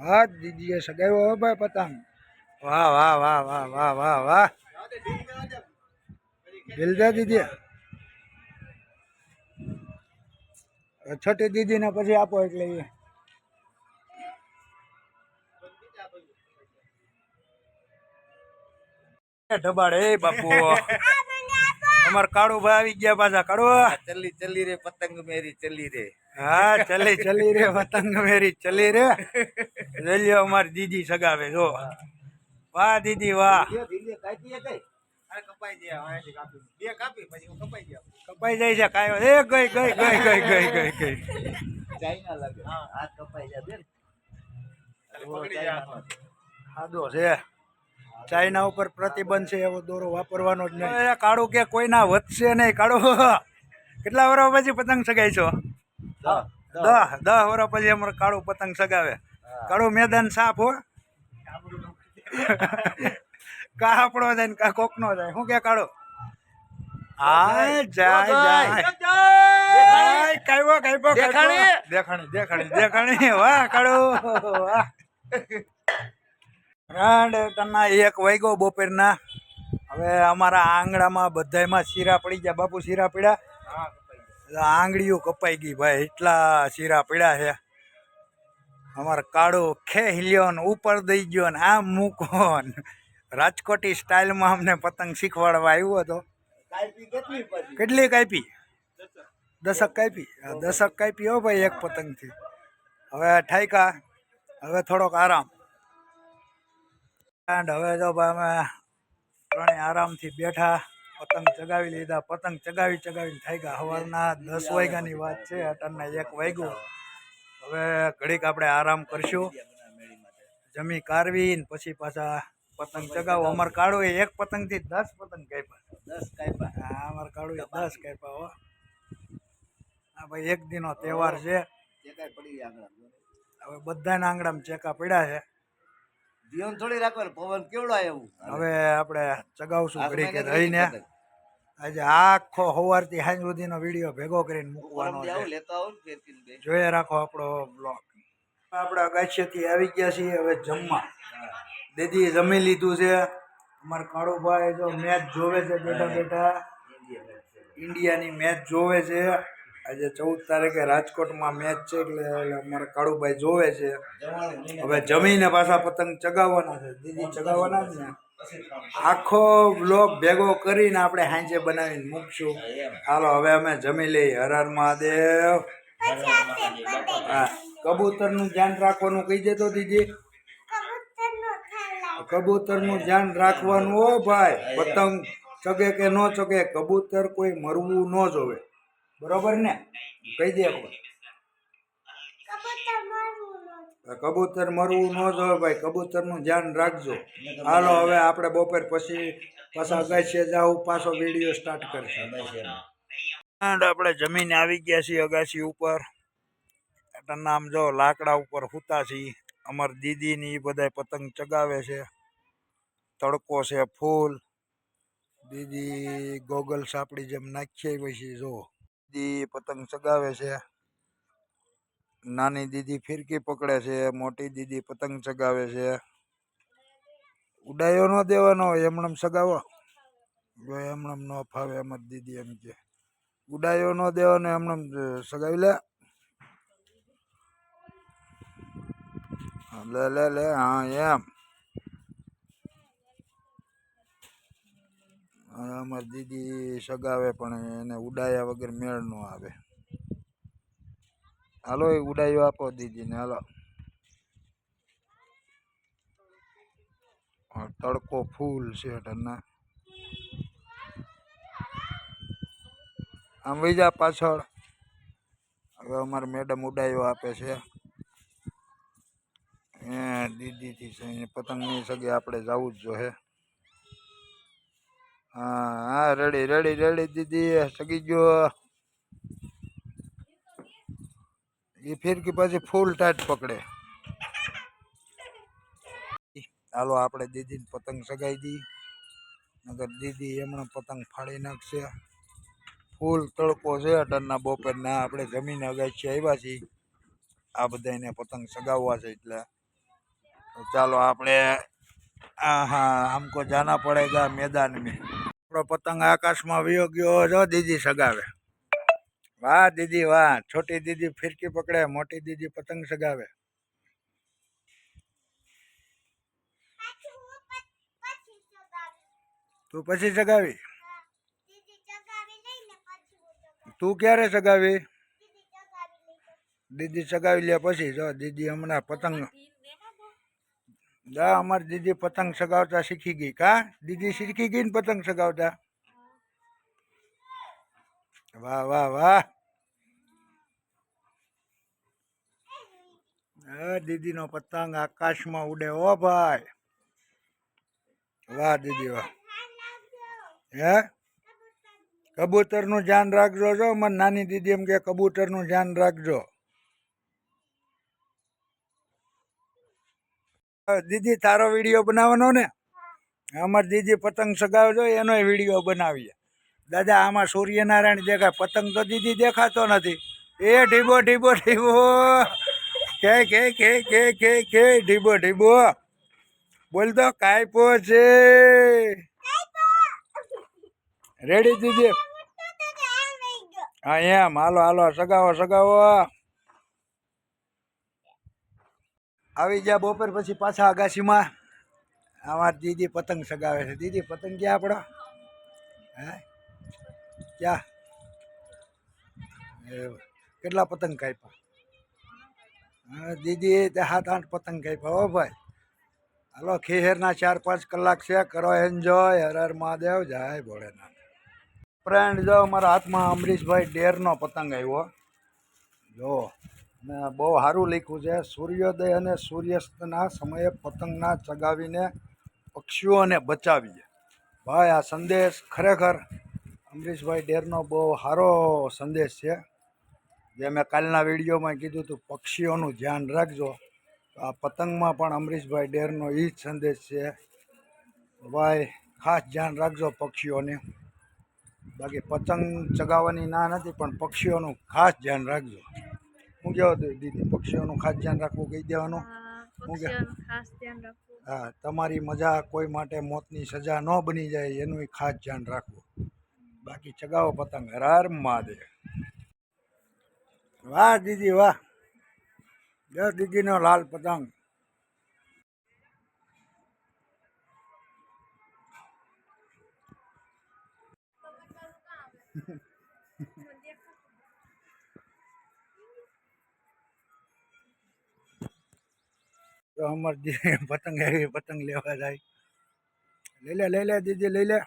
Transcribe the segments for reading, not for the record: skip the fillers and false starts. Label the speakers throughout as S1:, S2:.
S1: હા દીદીએ સગાવ્યો હો ભાઈ પતંગ. વાહ વાહ વાહ વાહ વાહ વાહ વાહ. દિલદા દીદી છઠ્ઠી દીદીને પછી આપો એટલે એ ઢબાડ એ બાપુ અમાર કાળુ ભાઈ આવી ગયા પાછા. કાળુ
S2: ચલી ચલી રે પતંગ મેરી ચલી રે.
S1: હા ચલી ચલી રે પતંગ મેરી ચલી રે. રેલિયો અમારી દીદી સગાવે જો. વાહ દીદી વાહ. કપાઈ જાય છે કાયો એ ગઈ ગઈ ગઈ ગઈ ગઈ ગઈ ગઈ.
S2: ચાઇના લાગે હાથ કપાઈ જાય
S1: સાદો છે. ચાઇના ઉપર પ્રતિબંધ છે એવો દોરો વાપરવાનો જ નહીં. કાળું કે કોઈના વધશે નહીં. કાળું કેટલા વર્ષ પછી પતંગ સગાઈ છો? 10 વર્ષ પછી અમારે કાળું પતંગ સગાવે. કાળું મેદાન સાફ હો. કા આપણો જાય ને કા કોક નો જાય. શું કે કાળો? હા જાય જાય કાયવો કાયવો દેખાણી દેખાણી દેખાણી. વાહ કાળો વાહ. તના 1 વાગ્યો બપોરના. હવે અમારા આંગણામાં બધાયમાં શીરા પડી ગયા. બાપુ શીરા પડ્યા. આંગળીઓ કપાઈ ગઈ ભાઈ. એટલા શીરા પડ્યા છે. અમારે કાળું ખેલ્યો ને ઉપર દઈ ગયો ને આમ મૂકો ને રાજકોટી સ્ટાઇલમાં અમને પતંગ શીખવાડવા આવ્યો હતો. કેટલી કાપી? 10 કાપી. 10 કાપી હો ભાઈ એક પતંગથી. હવે ઠાયકા. હવે થોડોક આરામ. હવે જો ભાઈ અમે ત્રણેય આરામથી બેઠા. પતંગ ચગાવી લીધા. પતંગ ચગાવી ચગાવીને થઈ ગયા. સવારના 10 વાગ્યાની વાત છે. અટાણના 1 વાગ્યું. હવે ઘડીક આપણે આરામ કરશું. જમી કારવીને પછી પાછા પતંગ ચગાવો. અમારે કાળું એક પતંગથી 10 પતંગ કાપ્યા. હા અમારે કાળું 10 કાપ્યા હો. હા ભાઈ એક દિનો તહેવાર છે. હવે બધાના આંગણામાં ચેકા પડ્યા છે.
S2: જીવન થોડી રાખવાનું પવન કેવડો આવ્યો.
S1: હવે આપણે ચગાવશું ઘડીક રહીને. આજે આખો સવારથી સાંજ સુધીનો વિડીયો ભેગો કરીને મૂકવાનો છે. જોઈએ રાખો આપણો બ્લોગ. આપણે અગાશિયાથી આવી ગયા છીએ હવે જમવા. દીદી જમી લીધું છે. અમારા કાળુભાઈ જો મેચ જોવે છે બેઠા બેઠા. ઇન્ડિયાની મેચ જોવે છે. આજે 14 તારીખે રાજકોટમાં મેચ છે એટલે અમારા કાળુભાઈ જોવે છે. હવે જમીને પાછા પતંગ ચગાવવાના છે. દીદી ચગાવવાના જ ને. આખો બ્લોગ ભેગો કરીને આપણે સાંજે બનાવીને મૂકશું. હાલો હવે અમે જમી લઈએ. હર હર મહાદેવ. હા કબૂતરનું ધ્યાન રાખવાનું કહી દેતો દીદી. કબૂતરનું ધ્યાન રાખવાનું હો ભાઈ. પતંગ ચગે કે ન ચગે કબૂતર કોઈ મરવું ન જોવે. બરોબર ને? કહી દે કબૂતર મરવું ન જોવે ભાઈ. કબૂતરનું ધ્યાન રાખજો. હાલો હવે આપણે બપોર પછી પાછા અગાશીએ જાવ. પાછો વિડીયો સ્ટાર્ટ કરશું. આપણે જમીને આવી ગયા છીએ અગાશી ઉપર. નામ જો લાકડા ઉપર સૂતા છીએ. અમાર દીદી ની બધા પતંગ ચગાવે છે. તડકો છે ફૂલ. દીદી ગોગલ્સ આપણી જેમ નાખી હોય છે. જો દીદી પતંગ ચગાવે છે. નાની દીદી ફિરકી પકડે છે. મોટી દીદી પતંગ ચગાવે છે. ઉડાયો ન દેવાનો એમણમ સગાવો. જો એમણમ ન ફાવે એમ જ દીદી એમ કે ઉડાયો ન દેવાનો એમણમ સગાવી લે. લે લે લે હા એમ. અમારી દીદી સગાવે પણ એને ઉડાયા વગર મેળ ન આવે. હાલો એ ઉડાયો આપો દીદીને. હાલો તડકો ફૂલ છે. ઠંડા આમ વહી જા પાછળ. હવે અમારે મેડમ ઉડાયો આપે છે. દીદીથી પતંગ નહીં સગે આપણે જવું જ જોઈએ. હા હા રેડી રેડી રેડી દીદી સગી ગયો. એ ફિરકી પછી ફૂલ ટાઈટ પકડે. હાલો આપણે દીદીને પતંગ સગાઈ દી. નગર દીદી એમણે પતંગ ફાડી નાખશે. ફૂલ તડકો છે. અટાણના બપોરના આપણે જમીને અગાશી આવ્યા છીએ. આ બધાને પતંગ સગાવવા છે એટલે तो चलो આપણે हाँ हमको जाना पड़ेगा मैदान में। આપણો પતંગ આકાશમાં વયો ગયો જો દીદી સગાવે। વાહ દીદી વાહ, છોટી દીદી ફિરકી પકડે, મોટી દીદી પતંગ સગાવે। તું પછી સગાવી? તું ક્યારે સગાવી? દીદી સગાવી લે પછી જો દીદી હમણાં પતંગ જા અમારી દીદી પતંગ સગાવતા શીખી ગઈ કા? દીદી શીખી ગઈ ને પતંગ સગાવતા? વાહ વાહ વાહ, દીદી નો પતંગ આકાશમાં ઉડે ઓ ભાઈ, વાહ દીદી વાહ। હે કબૂતર નું ધ્યાન રાખજો, જો મને નાની દીદી એમ કે કબૂતર નું ધ્યાન રાખજો। દીદી તારો વિડીયો બનાવવાનો ને? અમારી દીદી પતંગ સગાવજો એનો વિડીયો બનાવીએ। દાદા આમાં સૂર્યનારાયણ દેખાય, પતંગ તો દીદી દેખાતો નથી। એ ઢીબો ઢીબો ઢીબો કે ઢીબો ઢીબો બોલ તો કાયપો છે। રેડી દીદી? હા એમ, હાલો હાલો સગાવો સગાવો। આવી ગયા બપોર પછી પાછા અગાસીમાં। અમારી દીદી પતંગ સગાવે છે। દીદી પતંગ ક્યાં આપણો? હે ક્યાં? કેટલા પતંગ કાપ્યા? હા દીદી 7-8 પતંગ કાપ્યા હો ભાઈ। હાલો ખેહરના 4-5 કલાક છે, કરો એન્જોય। હર હર મહાદેવ, જય ભોળેનાથ। ફ્રેન્ડ જો મારા હાથમાં અમરીશભાઈ ડેરનો પતંગ આવ્યો જો, ને બહુ સારું લખ્યું છે, સૂર્યોદય અને સૂર્યાસ્તના સમયે પતંગના ચગાવીને પક્ષીઓને બચાવીએ। ભાઈ આ સંદેશ ખરેખર અમરીશભાઈ ડેરનો બહુ સારો સંદેશ છે, જે મેં કાલના વિડીયોમાં કીધું હતું પક્ષીઓનું ધ્યાન રાખજો। આ પતંગમાં પણ અમરીશભાઈ ડેરનો એ જ સંદેશ છે, ભાઈ ખાસ ધ્યાન રાખજો પક્ષીઓને। બાકી પતંગ ચગાવવાની ના નથી, પણ પક્ષીઓનું ખાસ ધ્યાન રાખજો। હું કહેવો દીદી, પક્ષીઓનું ખાસ ધ્યાન રાખવું કહી દેવાનું? હું કે હા, તમારી મજા કોઈ માટે મોતની સજા ન બની જાય એનું ખાસ ધ્યાન રાખવું। બાકી ચગાવો પતંગ, હર હર મહાદેવ। વાહ દીદી વાહ, જો દીદીનો લાલ પતંગ। તો અમાર દીદી પતંગ એવી પતંગ લેવા જાય। લઈ લે દીદી લઈ લે।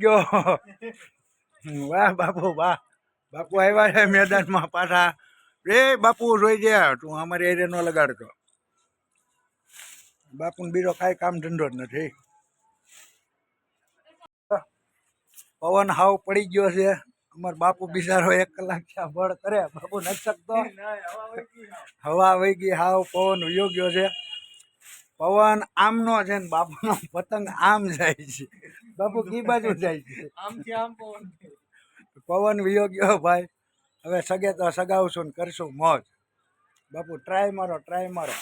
S1: ગયો વાહ બાપુ વાહ, બાપુ આવ્યા છે મેદાનમાં પાછા। એ બાપુ જોઈ ગયા, તું અમારી એરિયા નો લગાડતો। બાપુને બીજો કાંઈ કામ ધંધો જ નથી। પવન હાવ પડી ગયો છે, અમાર બાપુ બિચારો 1 કલાક ત્યાં બળ કરે, બાપુ નથી શકતો। હવા વહી ગઈ હાવ, પવન વયો ગયો છે। પવન આમનો છે ને બાપુનો પતંગ આમ જાય છે। બાપુ કી બાજુ જાય છે? પવન વયો ગયો ભાઈ, હવે સગે તો સગાવશું ને કરશું મોજ। બાપુ ટ્રાય મારો, ટ્રાય મારો।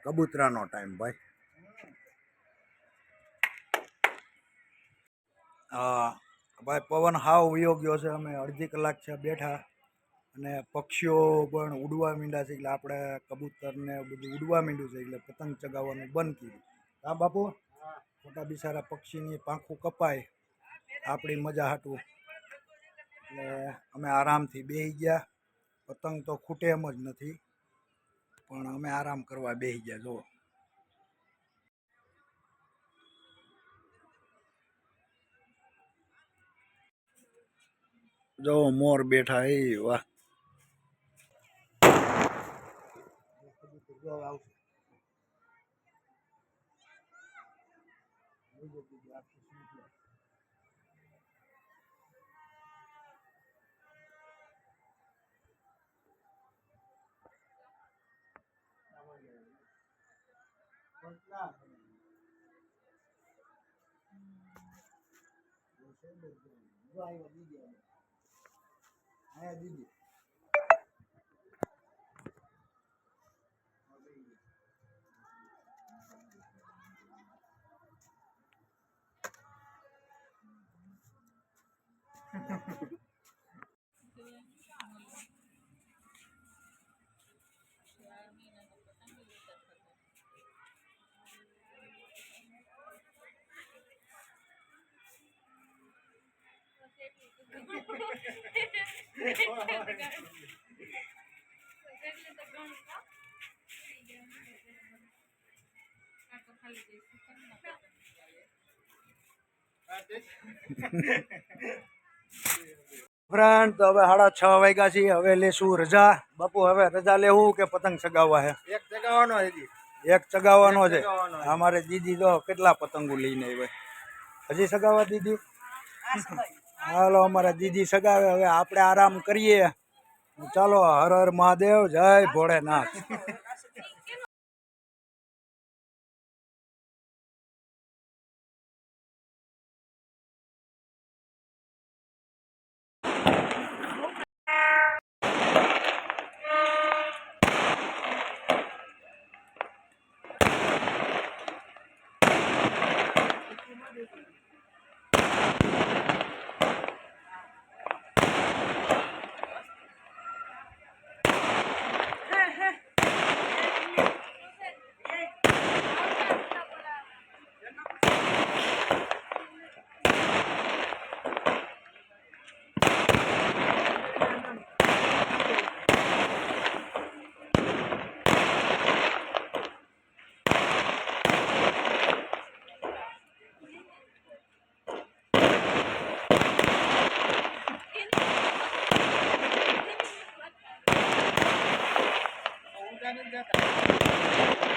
S1: કબૂતરાનો ટાઈમ ભાઈ। હા ભાઈ પવન હાવ વયો ગયો છે, અમે અડધી કલાક છે બેઠા, અને પક્ષીઓ પણ ઉડવા માંડ્યા છે, એટલે આપણે કબૂતરને બધું ઉડવા માંડ્યું છે, એટલે પતંગ ચગાવવાનું બંધ કર્યું। હા બાપુ, મોટા બિચારા પક્ષીની પાંખું કપાય આપણી મજા હાટું, એટલે અમે આરામથી બેસી ગયા। પતંગ તો ખૂટે એમ જ નથી, પણ અમે આરામ કરવા બેસી ગયા। જો જો મોર બેઠા, એ વાહ। દીદી ફ્રેન્ડ તો હવે 6:30 વાગ્યા છે. હવે લેશું રજા. બાપુ હવે રજા લેવું કે પતંગ ચગાવવા છે?
S2: એક જગાવવાનો હજી.
S1: એક ચગાવવાનો છે. અમારે દીદી તો કેટલા પતંગો લઈને આવ્યા. હજી સગાવવા દીદી? હાલો અમારા દીદી સગાવે. હવે આપણે આરામ કરીએ. ચાલો, હર હર મહાદેવ, જય ભોળેનાથ.
S2: ઊંચા નથી જતા.